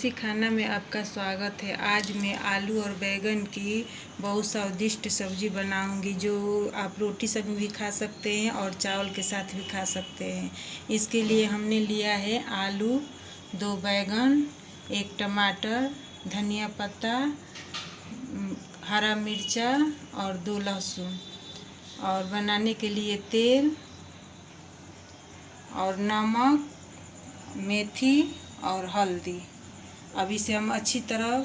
देसी खाना में आपका स्वागत है। आज मैं आलू और बैंगन की बहुत स्वादिष्ट सब्ज़ी बनाऊंगी, जो आप रोटी संग भी खा सकते हैं और चावल के साथ भी खा सकते हैं। इसके लिए हमने लिया है आलू, 2 बैंगन, 1 टमाटर, धनिया पत्ता, हरा मिर्चा और 2 लहसुन। और बनाने के लिए तेल और नमक, मेथी और हल्दी। अब इसे हम अच्छी तरह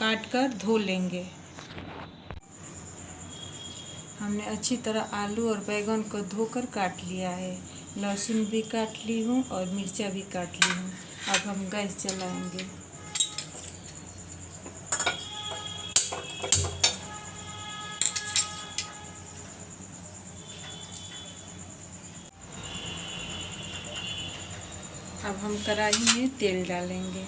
काट कर धो लेंगे। हमने अच्छी तरह आलू और बैंगन को धोकर काट लिया है। लहसुन भी काट ली हूँ और मिर्चा भी काट ली हूँ। अब हम गैस जलाएंगे। अब हम कढ़ाई में तेल डालेंगे।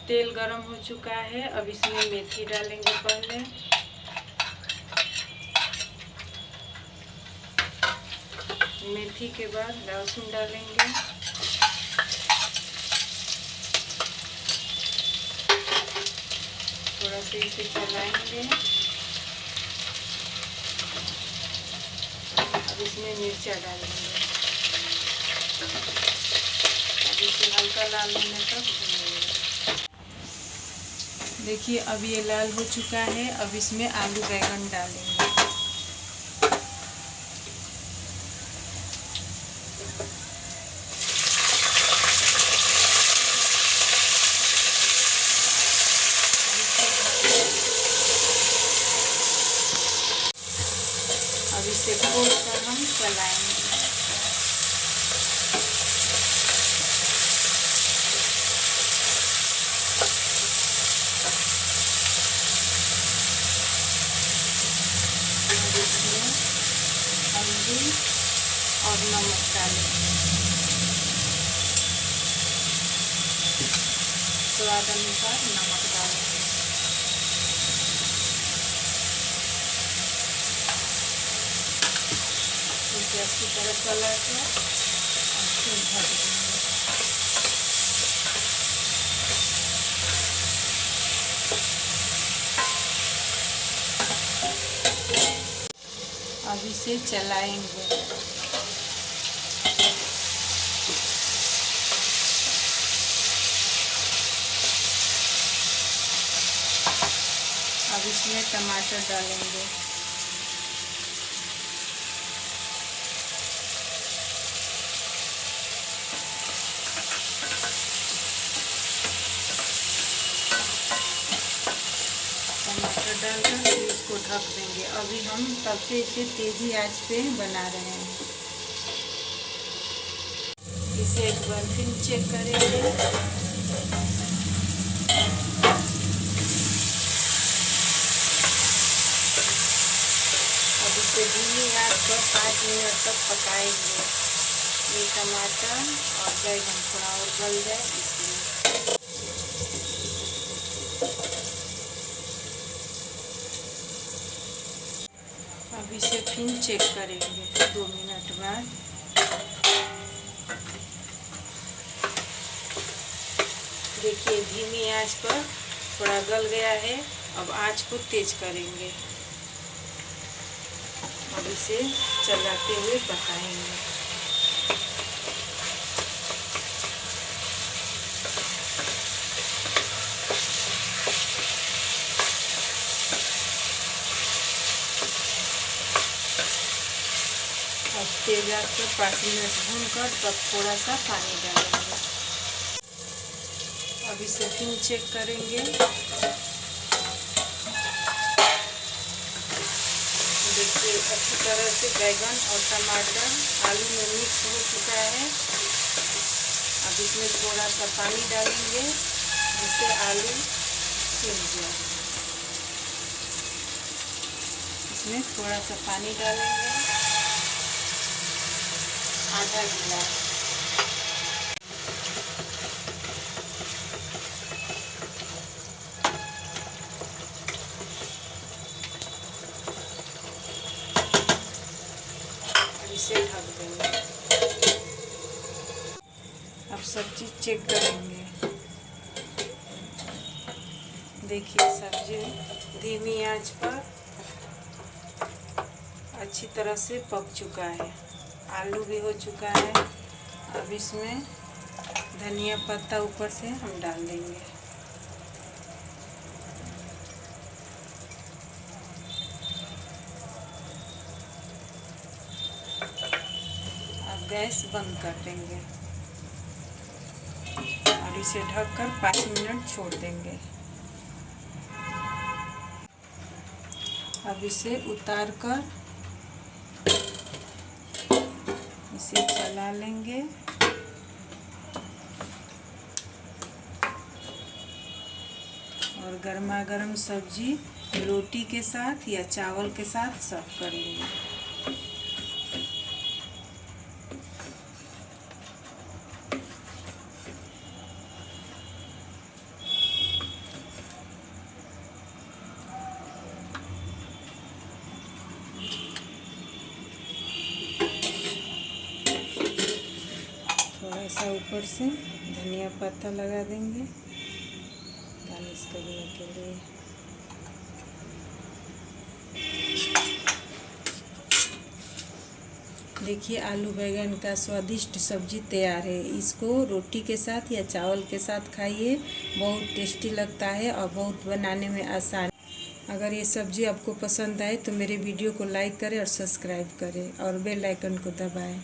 तेल गरम हो चुका है। अब इसमें मेथी डालेंगे पहले, मेथी के बाद लहसुन डालेंगे, थोड़ा सा इसे चलाएंगे। अब इसमें मिर्चा डालेंगे। अब इसे हल्का लाल होने तक भूनेंगे। देखिए, अब ये लाल हो चुका है। अब इसमें आलू बैंगन डालेंगे। अब इसे खोल कर हम चलाएंगे। हल्दी और नमक डालेंगे, स्वाद अनुसार नमक डालेंगे। इसे अच्छी तरह चला के और फिर ढक देंगे। अब इसे चलाएंगे। अब इसमें टमाटर डालेंगे। टमाटर डालकर फिर इसको ढक देंगे। अभी हम तब से इसे तेज़ी आंच पे बना रहे हैं। इसे एक बार फिर चेक करेंगे। अब इसे धीमी आंच पर 5 मिनट तक पकाएंगे। ये टमाटर और बैंगन थोड़ा और गल जाए इसलिए। अब इसे फिर चेक करेंगे 2 मिनट बाद। देखिए, धीमी आंच पर थोड़ा गल गया है। अब आंच को तेज करेंगे। अब इसे चलाते हुए पकाएंगे। अब तेज आंच पर 5 मिनट भूनकर तब थोड़ा सा पानी डालेंगे। अब इसे फिर चेक करेंगे। देखिए, अच्छी तरह से बैंगन और टमाटर आलू में मिक्स हो चुका है। अब इसमें थोड़ा सा पानी डालेंगे जिससे आलू सिक जाए। इसमें थोड़ा सा पानी डालेंगे, आधा गिलास। इसे ढक देंगे। अब सब चीज़ चेक करेंगे। देखिए सब्जी धीमी आंच पर अच्छी तरह से पक चुका है, आलू भी हो चुका है। अब इसमें धनिया पत्ता ऊपर से हम डाल देंगे। अब गैस बंद कर देंगे और इसे ढककर 5 मिनट छोड़ देंगे। अब इसे उतार कर इसे चला लेंगे और गर्मा गर्म सब्जी रोटी के साथ या चावल के साथ सर्व करेंगे। थोड़ा सा ऊपर से धनिया पत्ता लगा देंगे गार्निश करने के लिए। देखिए आलू बैंगन का स्वादिष्ट सब्जी तैयार है। इसको रोटी के साथ या चावल के साथ खाइए, बहुत टेस्टी लगता है और बहुत बनाने में आसान। अगर ये सब्जी आपको पसंद आए तो मेरे वीडियो को लाइक करें और सब्सक्राइब करें और बेल आइकन को दबाएं।